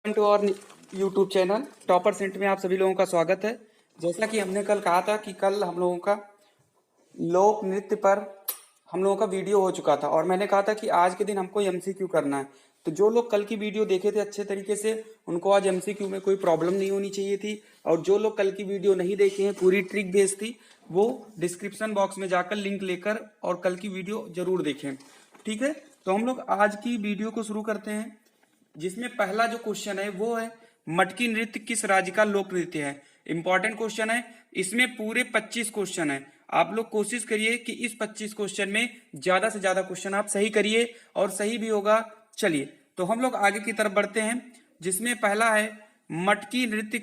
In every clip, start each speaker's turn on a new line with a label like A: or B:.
A: Welcome to our YouTube channel Topper Cent में आप सभी लोगों का स्वागत है। जैसा कि हमने कल कहा था कि कल हम लोगों का लोक नृत्य पर हम लोगों का वीडियो हो चुका था और मैंने कहा था कि आज के दिन हमको एमसीक्यू करना है। तो जो लोग कल की वीडियो देखे थे अच्छे तरीके से, उनको आज एमसीक्यू में कोई प्रॉब्लम नहीं होनी चाहिए थी। और जो लोग कल की वीडियो नहीं देखे हैं, पूरी ट्रिक बेस्ड थी, वो डिस्क्रिप्शन बॉक्स में जाकर लिंक लेकर और कल की वीडियो जरूर देखें। ठीक है, तो हम लोग आज की वीडियो को शुरू करते हैं, जिसमें पहला जो क्वेश्चन है वो है मटकी नृत्य किस राज्य का लोक नृत्य है। इंपॉर्टेंट क्वेश्चन है, इसमें पूरे 25 क्वेश्चन है। आप लोग कोशिश करिए कि इस 25 क्वेश्चन में ज्यादा से ज्यादा क्वेश्चन आप सही करिए और सही भी होगा। चलिए तो हम लोग आगे की तरफ बढ़ते हैं, जिसमें पहला है मटकी नृत्य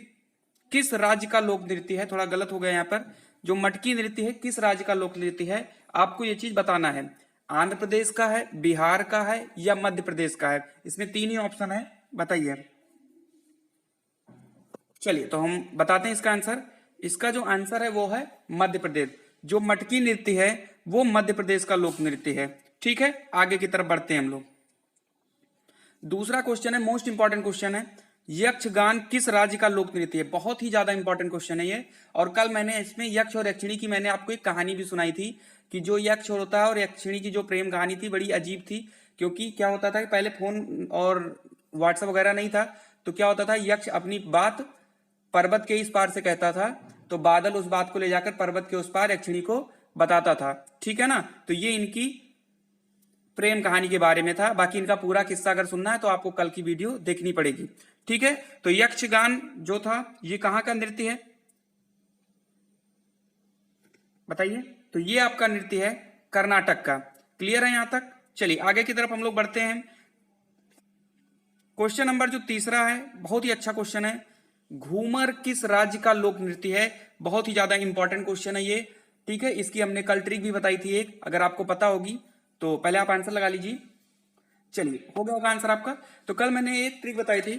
A: किस राज्य का लोक नृत्य है। थोड़ा गलत हो गया यहाँ पर, जो मटकी नृत्य है किस राज्य का लोक नृत्य है, आपको ये चीज बताना है। आंध्र प्रदेश का है, बिहार का है या मध्य प्रदेश का है। इसमें तीन ही ऑप्शन है, बताइए। चलिए तो हम बताते हैं इसका आंसर। इसका जो आंसर है वो है मध्य प्रदेश। जो मटकी नृत्य है वो मध्य प्रदेश का लोक नृत्य है। ठीक है, आगे की तरफ बढ़ते हैं हम लोग। दूसरा क्वेश्चन है, मोस्ट इंपॉर्टेंट क्वेश्चन है, यक्षगान किस राज्य का लोक नृत्य है। बहुत ही ज्यादा इंपॉर्टेंट क्वेश्चन है ये। और कल मैंने इसमें यक्ष और यक्षिणी की मैंने आपको एक कहानी भी सुनाई थी कि जो यक्ष होता है और यक्षिणी की जो प्रेम कहानी थी बड़ी अजीब थी। क्योंकि क्या होता था कि पहले फोन और व्हाट्सएप वगैरह नहीं था, तो क्या होता था, यक्ष अपनी बात पर्वत के इस पार से कहता था, तो बादल उस बात को ले जाकर पर्वत के उस पार यक्षिणी को बताता था। ठीक है ना, तो ये इनकी प्रेम कहानी के बारे में था। बाकी इनका पूरा किस्सा अगर सुनना है तो आपको कल की वीडियो देखनी पड़ेगी। ठीक है, तो यक्षगान जो था ये कहां का नृत्य है, बताइए। तो ये आपका नृत्य है कर्नाटक का। क्लियर है यहां तक। चलिए आगे की तरफ हम लोग बढ़ते हैं। क्वेश्चन नंबर जो तीसरा है, बहुत ही अच्छा क्वेश्चन है, घूमर किस राज्य का लोक नृत्य है। बहुत ही ज्यादा इंपॉर्टेंट क्वेश्चन है ये। ठीक है, इसकी हमने कल ट्रिक भी बताई थी एक, अगर आपको पता होगी तो पहले आप आंसर लगा लीजिए। चलिए हो गया होगा आंसर आपका। तो कल मैंने एक ट्रिक बताई थी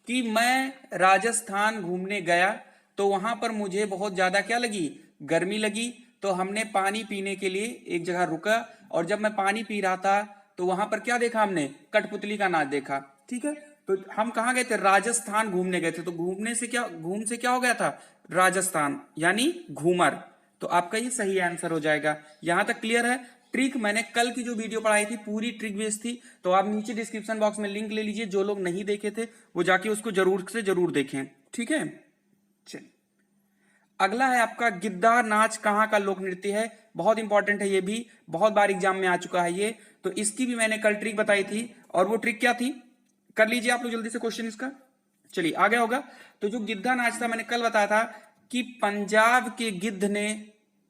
A: कि मैं राजस्थान घूमने गया तो वहां पर मुझे बहुत ज्यादा क्या लगी, गर्मी लगी। तो हमने पानी पीने के लिए एक जगह रुका और जब मैं पानी पी रहा था तो वहां पर क्या देखा हमने, कठपुतली का नाच देखा। ठीक है, तो हम कहाँ गए थे, राजस्थान घूमने गए थे। तो घूमने से क्या, घूम से क्या हो गया था, राजस्थान, यानी घूमर। तो आपका ये सही आंसर हो जाएगा। यहां तक क्लियर है। ट्रिक मैंने कल की जो वीडियो पढ़ाई थी पूरी ट्रिक बेस्ड थी, तो आप नीचे डिस्क्रिप्शन बॉक्स में लिंक ले लीजिए। जो लोग नहीं देखे थे वो जाके उसको जरूर से जरूर देखें। ठीक है, चलिए अगला है आपका गिद्दा नाच कहाँ का लोक नृत्य है। बहुत इंपॉर्टेंट है ये भी, बहुत बार एग्जाम में आ चुका है ये। तो इसकी भी मैंने कल ट्रिक बताई थी, और वो ट्रिक क्या थी, कर लीजिए आप लोग जल्दी से क्वेश्चन इसका। चलिए आगे होगा। तो जो गिद्धा नाच था मैंने कल बताया था कि पंजाब के गिद्ध ने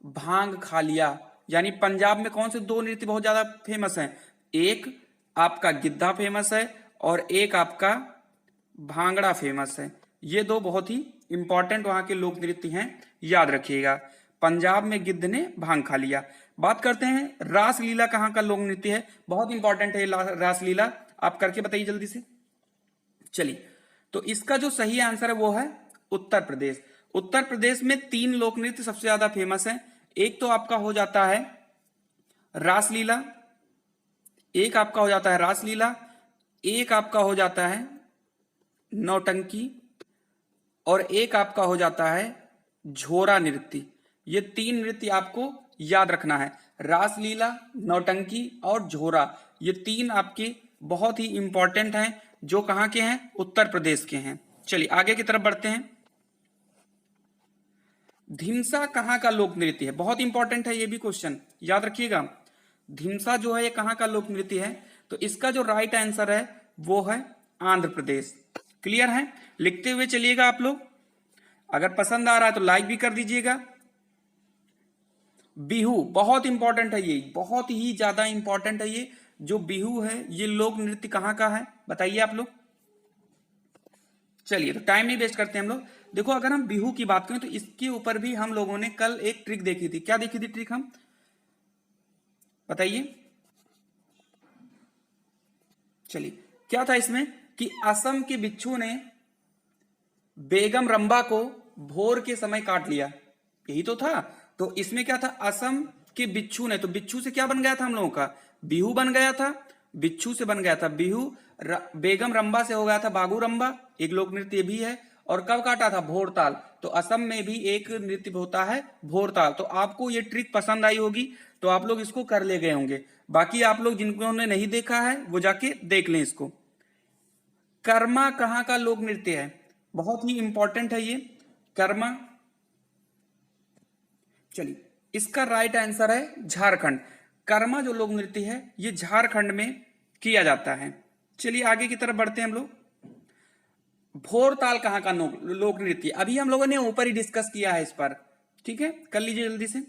A: भांग खा लिया। यानी पंजाब में कौन से दो नृत्य बहुत ज्यादा फेमस हैं, एक आपका गिद्धा फेमस है और एक आपका भांगड़ा फेमस है। ये दो बहुत ही इंपॉर्टेंट वहां के लोक नृत्य हैं, याद रखिएगा। पंजाब में गिद्ध ने भांग खा लिया। बात करते हैं रासलीला कहाँ का लोक नृत्य है। बहुत इंपॉर्टेंट है रासलीला, आप करके बताइए जल्दी से। चलिए तो इसका जो सही आंसर है वो है उत्तर प्रदेश। उत्तर प्रदेश में तीन लोक नृत्य सबसे ज्यादा फेमस है। एक तो आपका हो जाता है रासलीला, एक आपका हो जाता है रासलीला, एक आपका हो जाता है नौटंकी, और एक आपका हो जाता है झोरा नृत्य। ये तीन नृत्य आपको याद रखना है, रासलीला, नौटंकी और झोरा। ये तीन आपके बहुत ही इंपॉर्टेंट हैं, जो कहां के हैं, उत्तर प्रदेश के हैं। चलिए आगे की तरफ बढ़ते हैं। धिमसा कहां का लोक नृत्य है। बहुत इंपॉर्टेंट है ये भी क्वेश्चन, याद रखिएगा। धिमसा जो है ये कहां का लोक नृत्य है। तो इसका जो राइट आंसर है वो है आंध्र प्रदेश। क्लियर है, लिखते हुए चलिएगा आप लोग। अगर पसंद आ रहा है तो लाइक भी कर दीजिएगा। बिहू बहुत इंपॉर्टेंट है, ये बहुत ही ज्यादा इंपॉर्टेंट है। ये जो बिहू है ये लोक नृत्य कहां का है, बताइए आप लोग। चलिए तो टाइम नहीं वेस्ट करते हम लोग। देखो अगर हम बिहू की बात करें तो इसके ऊपर भी हम लोगों ने कल एक ट्रिक देखी थी। क्या देखी थी ट्रिक हम, बताइए। चलिए क्या था इसमें कि असम के बिच्छू ने बेगम रंबा को भोर के समय काट लिया, यही तो था। तो इसमें क्या था, असम के बिच्छू ने, तो बिच्छू से क्या बन गया था हम लोगों का, बिहू बन गया था। बिच्छू से बन गया था बिहू, बेगम रंबा से हो गया था बागू रंबा, एक लोक नृत्य भी है। और कब काटा था? भोरताल। तो असम में भी एक नृत्य होता है भोरताल। तो आपको ये ट्रिक पसंद आई होगी, तो आप लोग इसको कर ले गए होंगे। बाकी आप लोग जिन्होंने नहीं देखा है वो जाके देख लें इसको। कर्मा कहाँ का लोक नृत्य है? बहुत ही इंपॉर्टेंट है ये कर्मा। चलिए, इसका राइट आंसर है झारखंड। कर्मा जो लोक नृत्य है ये झारखंड में किया जाता है। चलिए आगे की तरफ बढ़ते हैं हम लोग। भोरताल कहाँ का लोक नृत्य? अभी हम लोगों ने ऊपर ही डिस्कस किया है इस पर, ठीक है, कर लीजिए जल्दी से।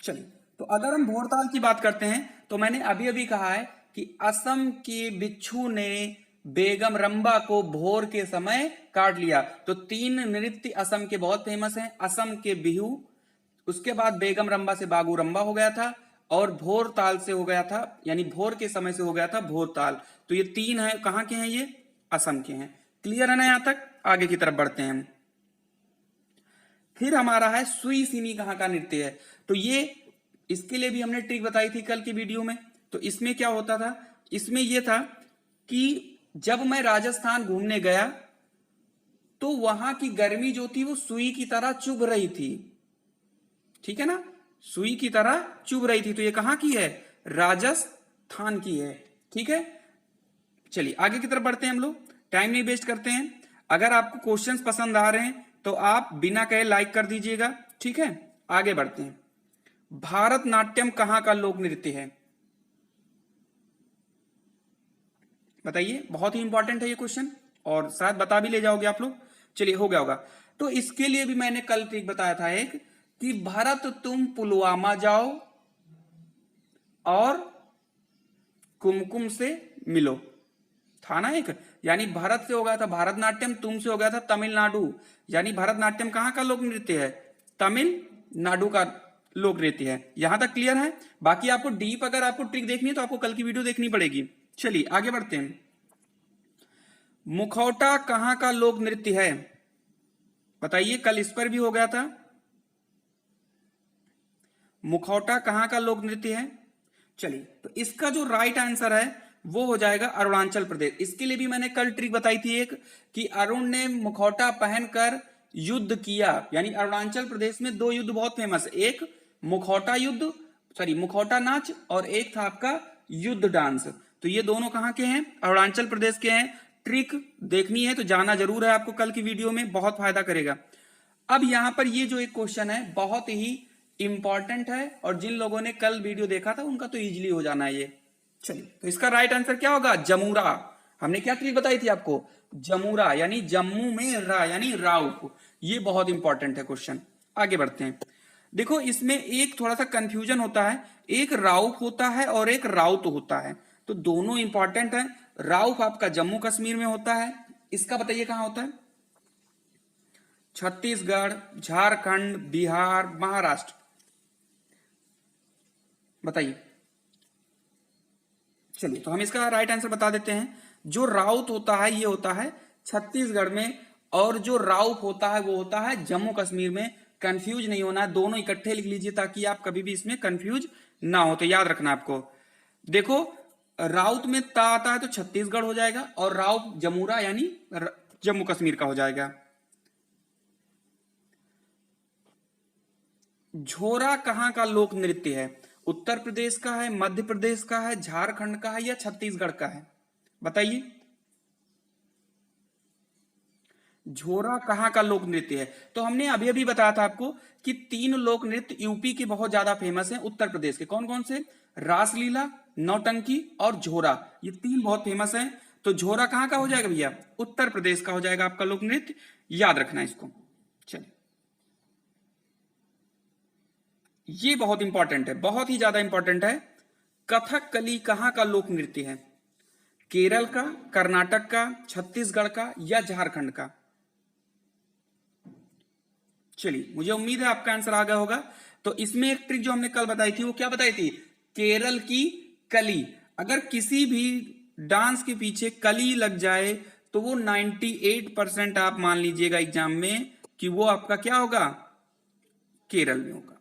A: चलिए, तो अगर हम भोरताल की बात करते हैं तो मैंने अभी अभी कहा है कि असम के बिच्छू ने बेगम रंबा को भोर के समय काट लिया। तो 3 नृत्य असम के बहुत फेमस हैं। असम के बिहू, उसके बाद बेगम रंबा से बागू रंबा हो गया था, और भोर ताल से हो गया था, यानी भोर के समय से हो गया था भोर ताल। तो ये 3 है, कहां के हैं? ये असम के हैं। क्लियर है ना यहां तक? आगे की तरफ बढ़ते हैं हम। फिर हमारा है सुई सिनी कहां का नृत्य है? तो ये, इसके लिए भी हमने ट्रिक बताई थी कल की वीडियो में। तो इसमें क्या होता था? इसमें यह था कि जब मैं राजस्थान घूमने गया तो वहां की गर्मी जो थी वो सुई की तरह चुभ रही थी, ठीक है ना, सुई की तरह चुभ रही थी। तो ये कहां की है? राजस्थान की है, ठीक है। चलिए आगे की तरफ बढ़ते हैं हम लोग, टाइम नहीं वेस्ट करते हैं। अगर आपको क्वेश्चंस पसंद आ रहे हैं तो आप बिना कहे लाइक कर दीजिएगा, ठीक है। आगे बढ़ते हैं। भारतनाट्यम कहां का लोक नृत्य है? बताइए, बहुत ही इंपॉर्टेंट है ये क्वेश्चन, और शायद बता भी ले जाओगे आप लोग। चलिए, हो गया होगा। तो इसके लिए भी मैंने कल ट्रिक बताया था एक, कि भरत तुम पुलवामा जाओ और कुमकुम से मिलो, था ना एक। यानी भरत से हो गया था भारतनाट्यम, तुम से हो गया था तमिलनाडु। यानी भरतनाट्यम कहां का लोक नृत्य है? तमिलनाडु का लोक नृत्य है। यहां तक क्लियर है? बाकी आपको डीप अगर आपको ट्रिक देखनी है तो आपको कल की वीडियो देखनी पड़ेगी। चलिए आगे बढ़ते हैं। मुखौटा कहां का लोक नृत्य है? बताइए, कल इस पर भी हो गया था। मुखौटा कहां का लोक नृत्य है? चलिए, तो इसका जो राइट आंसर है वो हो जाएगा अरुणाचल प्रदेश। इसके लिए भी मैंने कल ट्रिक बताई थी एक, कि अरुण ने मुखौटा पहनकर युद्ध किया। यानी अरुणाचल प्रदेश में 2 युद्ध बहुत फेमस है, एक मुखौटा युद्ध, सॉरी मुखौटा नाच, और एक था आपका युद्ध डांस। तो ये दोनों कहां के हैं? अरुणाचल प्रदेश के हैं। ट्रिक देखनी है तो जाना जरूर है आपको कल की वीडियो में, बहुत फायदा करेगा। अब यहां पर ये जो एक क्वेश्चन है बहुत ही इंपॉर्टेंट है, और जिन लोगों ने कल वीडियो देखा था उनका तो इजीली हो जाना है ये। चलिए, तो इसका राइट आंसर क्या होगा? जमूरा। हमने क्या ट्रिक बताई थी आपको? जमूरा, यानी जम्मू में रा, यानी राउत। ये बहुत इंपॉर्टेंट है क्वेश्चन। आगे बढ़ते हैं। देखो, इसमें एक थोड़ा सा कंफ्यूजन होता है, एक राउफ होता है और एक राउत होता है। तो दोनों इंपॉर्टेंट है। राउफ आपका जम्मू कश्मीर में होता है, इसका बताइए कहां होता है? छत्तीसगढ़, झारखंड, बिहार, महाराष्ट्र। बताइए। चलिए, तो हम इसका राइट आंसर बता देते हैं। जो राउत होता है ये होता है छत्तीसगढ़ में, और जो राउफ होता है वो होता है जम्मू कश्मीर में। कंफ्यूज नहीं होना है, दोनों इकट्ठे लिख लीजिए ताकि आप कभी भी इसमें कंफ्यूज ना हो। तो याद रखना आपको। देखो, राउत में ता आता है तो छत्तीसगढ़ हो जाएगा, और राउफ जमूरा यानी जम्मू कश्मीर का हो जाएगा। झोरा कहां का लोक नृत्य है? उत्तर प्रदेश का है, मध्य प्रदेश का है, झारखंड का है, या छत्तीसगढ़ का है? बताइए। झोरा कहां का लोक नृत्य है? तो हमने अभी अभी बताया था आपको कि 3 लोक नृत्य यूपी के बहुत ज्यादा फेमस हैं। उत्तर प्रदेश के कौन कौन से? रासलीला, नौटंकी और झोरा। ये 3 बहुत फेमस हैं। तो झोरा कहां का हो जाएगा भैया? उत्तर प्रदेश का हो जाएगा आपका लोक नृत्य। याद रखना इसको। चलिए, ये बहुत इंपॉर्टेंट है, बहुत ही ज्यादा इंपॉर्टेंट है। कथकली कहां का लोक नृत्य है? केरल का, कर्नाटक का, छत्तीसगढ़ का, या झारखंड का? चलिए, मुझे उम्मीद है आपका आंसर आ गया होगा। तो इसमें एक ट्रिक जो हमने कल बताई थी वो क्या बताई थी? केरल की कली। अगर किसी भी डांस के पीछे कली लग जाए तो वो 98% आप मान लीजिएगा एग्जाम में कि वो आपका क्या होगा? केरल में होगा।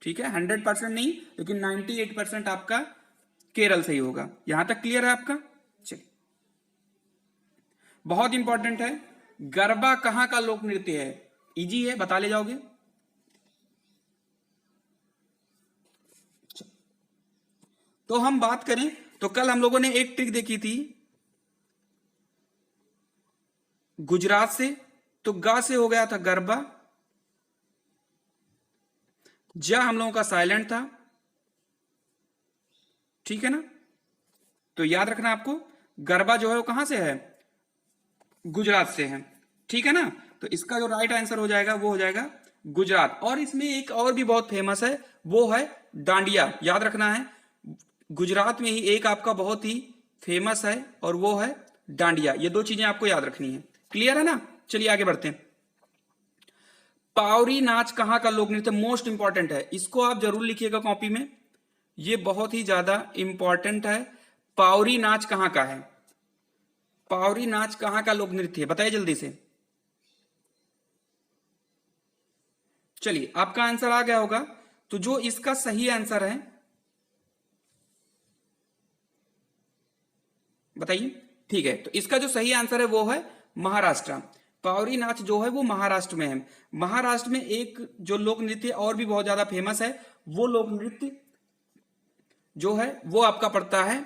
A: ठीक है, 100% नहीं लेकिन 98% आपका केरल से ही होगा। यहां तक क्लियर है आपका? चलिए, बहुत इंपॉर्टेंट है, गरबा कहां का लोक नृत्य है? इजी है, बता ले जाओगे। तो हम बात करें तो कल हम लोगों ने एक ट्रिक देखी थी गुजरात से, तो गा से हो गया था गरबा, जा हम लोगों का साइलेंट था, ठीक है ना। तो याद रखना आपको, गरबा जो है वो कहां से है? गुजरात से है, ठीक है ना। तो इसका जो राइट आंसर हो जाएगा वो हो जाएगा गुजरात। और इसमें एक और भी बहुत फेमस है, वो है डांडिया। याद रखना है, गुजरात में ही एक आपका बहुत ही फेमस है और वो है डांडिया। ये दो चीजें आपको याद रखनी है। क्लियर है ना? चलिए आगे बढ़ते हैं। पावरी नाच कहां का लोक नृत्य? मोस्ट इंपॉर्टेंट है, इसको आप जरूर लिखिएगा कॉपी में, ये बहुत ही ज्यादा इंपॉर्टेंट है। पावरी नाच कहां का है? पावरी नाच कहां का लोक नृत्य है? बताइए जल्दी से। चलिए, आपका आंसर आ गया होगा। तो जो इसका सही आंसर है बताइए। ठीक है, तो इसका जो सही आंसर है वो है महाराष्ट्र। पावरी नाच जो है वो महाराष्ट्र में है। महाराष्ट्र में एक जो लोक नृत्य और भी बहुत ज्यादा फेमस है, वो लोक नृत्य जो है वो आपका पड़ता है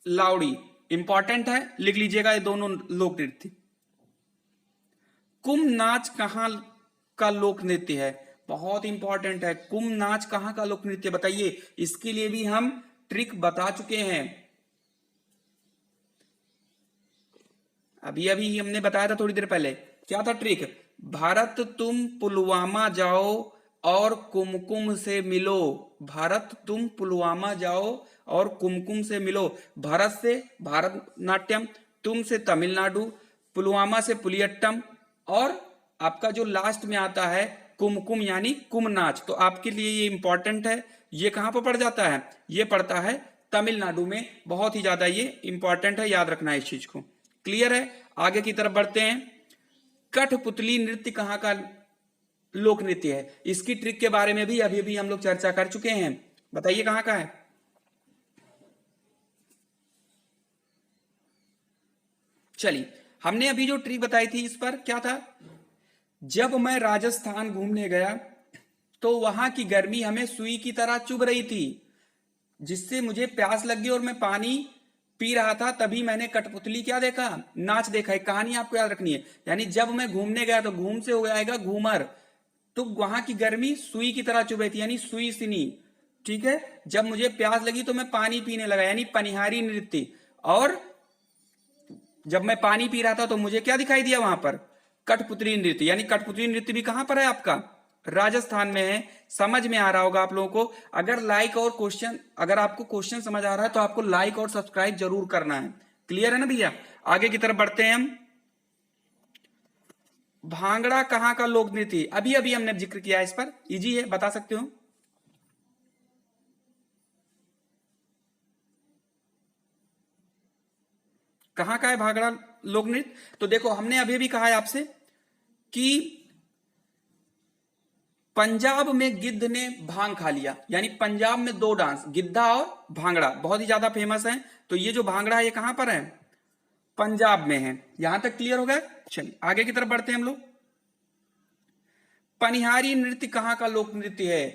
A: लावड़ी। इंपॉर्टेंट है, लिख लीजिएगा ये दोनों लोक नृत्य। कुंभ नाच कहां का लोक नृत्य है? बहुत इंपॉर्टेंट है, कुंभ नाच कहां का लोक नृत्य बताइए। इसके लिए भी हम ट्रिक बता चुके हैं, अभी अभी हमने बताया था थोड़ी देर पहले। क्या था ट्रिक? भारत तुम पुलवामा जाओ और कुमकुम से मिलो। भारत तुम पुलवामा जाओ और कुमकुम से मिलो। भारत से भारतनाट्यम, तुम से तमिलनाडु, पुलवामा से पुलियट्टम, और आपका जो लास्ट में आता है कुमकुम यानी कुम नाच। तो आपके लिए ये इंपॉर्टेंट है। ये कहां पर पड़ जाता है? ये पड़ता है तमिलनाडु में। बहुत ही ज्यादा ये इंपॉर्टेंट है, याद रखना है इस चीज को। क्लियर है? आगे की तरफ बढ़ते हैं। कठपुतली नृत्य कहां का लोक नृत्य है? इसकी ट्रिक के बारे में भी अभी अभी हम लोग चर्चा कर चुके हैं, बताइए कहां का है? चलिए, हमने अभी जो ट्रिक बताई थी इस पर क्या था? जब मैं राजस्थान घूमने गया तो वहां की गर्मी हमें सुई की तरह चुभ रही थी, जिससे मुझे प्यास लग गई और मैं पानी पी रहा था। तभी मैंने कठपुतली क्या देखा? नाच देखा। एक कहानी आपको याद रखनी है, यानी जब मैं घूमने गया तो घूम से हो जाएगा घूमर, तो वहां की गर्मी सुई की तरह चुभ रही थी यानी सुई सिनी, ठीक है। जब मुझे प्यास लगी तो मैं पानी पीने लगा यानी पनिहारी नृत्य, और जब मैं पानी पी रहा था तो मुझे क्या दिखाई दिया वहां पर? कठपुतली नृत्य। यानी कठपुतली नृत्य भी कहां पर है आपका? राजस्थान में है। समझ में आ रहा होगा आप लोगों को। अगर लाइक और क्वेश्चन, अगर आपको क्वेश्चन समझ आ रहा है तो आपको लाइक और सब्सक्राइब जरूर करना है। क्लियर है ना भैया? आगे की तरफ बढ़ते हैं हम। भांगड़ा कहां का लोक नृत्य? अभी अभी हमने जिक्र किया इस पर, इजी है, बता सकते हो। कहां का है भांगड़ा लोक नृत्य? तो देखो, हमने अभी भी कहा है आपसे कि पंजाब में गिद्ध ने भांग खा लिया, यानी पंजाब में दो डांस, गिद्धा और भांगड़ा, बहुत ही ज्यादा फेमस है। तो ये जो भांगड़ा है ये कहां पर है? पंजाब में है। यहां तक क्लियर हो गया? चलिए आगे की तरफ बढ़ते हैं हम लोग। पनिहारी नृत्य कहां का लोक नृत्य है?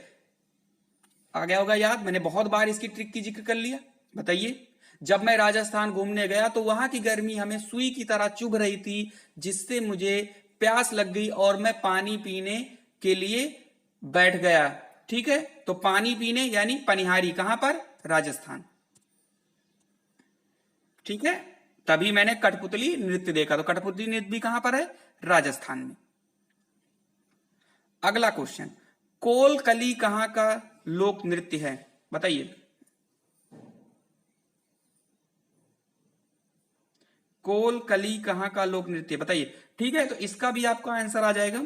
A: आ गया होगा याद, मैंने बहुत बार इसकी ट्रिक की जिक्र कर लिया। बताइए। जब मैं राजस्थान घूमने गया तो वहां की गर्मी हमें सुई की तरह चुभ रही थी, जिससे मुझे प्यास लग गई और मैं पानी पीने के लिए बैठ गया, ठीक है। तो पानी पीने यानी पनिहारी कहां पर? राजस्थान, ठीक है। तभी मैंने कठपुतली नृत्य देखा, तो कठपुतली नृत्य भी कहां पर है? राजस्थान में। अगला क्वेश्चन, कोलकली कहां का लोक नृत्य है? बताइए। कोलकली कहां का लोक नृत्य बताइए। ठीक है, तो इसका भी आपका आंसर आ जाएगा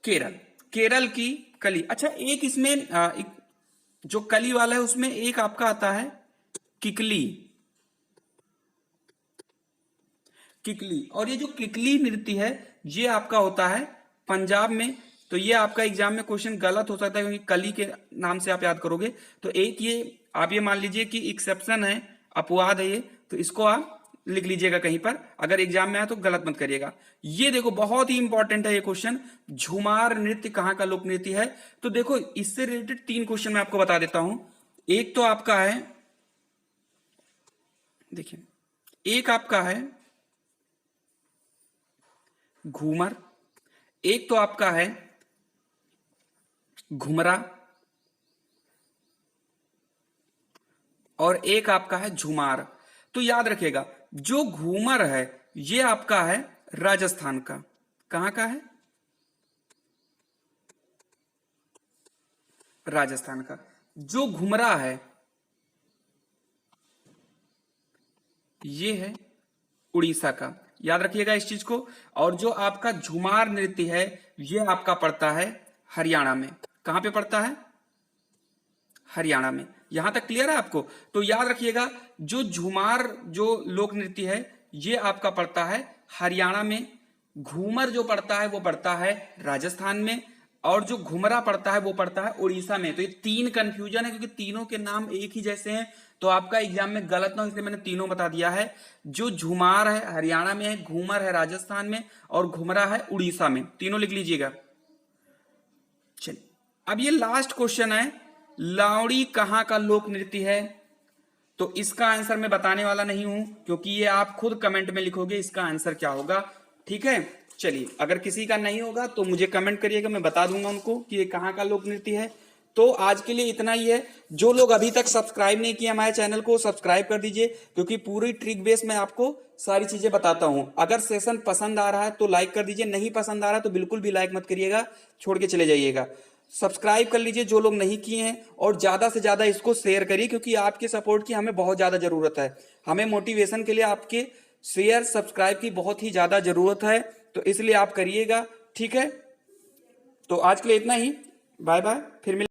A: केरल। केरल की कली। अच्छा, एक इसमें एक जो कली वाला है उसमें एक आपका आता है किकली। किकली। और ये जो किकली नृत्य है ये आपका होता है पंजाब में। तो ये आपका एग्जाम में क्वेश्चन गलत हो सकता है क्योंकि कली के नाम से आप याद करोगे। तो एक ये आप ये मान लीजिए कि एक्सेप्शन है, अपवाद है ये, तो इसको आप लिख लीजिएगा कहीं पर, अगर एग्जाम में आए तो गलत मत करिएगा। ये देखो बहुत ही इंपॉर्टेंट है ये क्वेश्चन, झुमार नृत्य कहाँ का लोक नृत्य है। तो देखो इससे रिलेटेड 3 क्वेश्चन मैं आपको बता देता हूं। एक तो आपका है, देखिए एक आपका है घूमर, एक तो आपका है घुमरा, और एक आपका है झुमार। तो याद रखिएगा जो घूमर है ये आपका है राजस्थान का। कहां का है? राजस्थान का। जो घुमरा है ये है उड़ीसा का। याद रखिएगा इस चीज को। और जो आपका झुमार नृत्य है ये आपका पड़ता है हरियाणा में। कहां पे पड़ता है? हरियाणा में। यहां तक क्लियर है आपको? तो याद रखिएगा जो झुमार जो लोक नृत्य है ये आपका पड़ता है हरियाणा में, घूमर जो पड़ता है वो पड़ता है राजस्थान में, और जो घुमरा पड़ता है वो पड़ता है उड़ीसा में। तो ये 3 कंफ्यूजन है क्योंकि तीनों के नाम एक ही जैसे हैं, तो आपका एग्जाम में गलत ना हो इसलिए मैंने तीनों बता दिया है। जो झुमार है हरियाणा में है, घूमर है राजस्थान में, और घुमरा है उड़ीसा में। तीनों लिख लीजिएगा। चलिए अब ये लास्ट क्वेश्चन है, लावड़ी कहां का लोक नृत्य है? तो इसका आंसर मैं बताने वाला नहीं हूं क्योंकि ये आप खुद कमेंट में लिखोगे इसका आंसर क्या होगा। ठीक है, चलिए अगर किसी का नहीं होगा तो मुझे कमेंट करिएगा, मैं बता दूंगा उनको कि ये कहां का लोक नृत्य है। तो आज के लिए इतना ही है। जो लोग अभी तक सब्सक्राइब नहीं किए हमारे चैनल को सब्सक्राइब कर दीजिए क्योंकि पूरी ट्रिक बेस में आपको सारी चीजें बताता हूं। अगर सेशन पसंद आ रहा है तो लाइक कर दीजिए, नहीं पसंद आ रहा है तो बिल्कुल भी लाइक मत करिएगा, छोड़ के चले जाइएगा। सब्सक्राइब कर लीजिए जो लोग नहीं किए हैं, और ज्यादा से ज्यादा इसको शेयर करिए क्योंकि आपके सपोर्ट की हमें बहुत ज्यादा जरूरत है। हमें मोटिवेशन के लिए आपके शेयर सब्सक्राइब की बहुत ही ज्यादा जरूरत है, तो इसलिए आप करिएगा। ठीक है, तो आज के लिए इतना ही। बाय बाय, फिर मिलेंगे।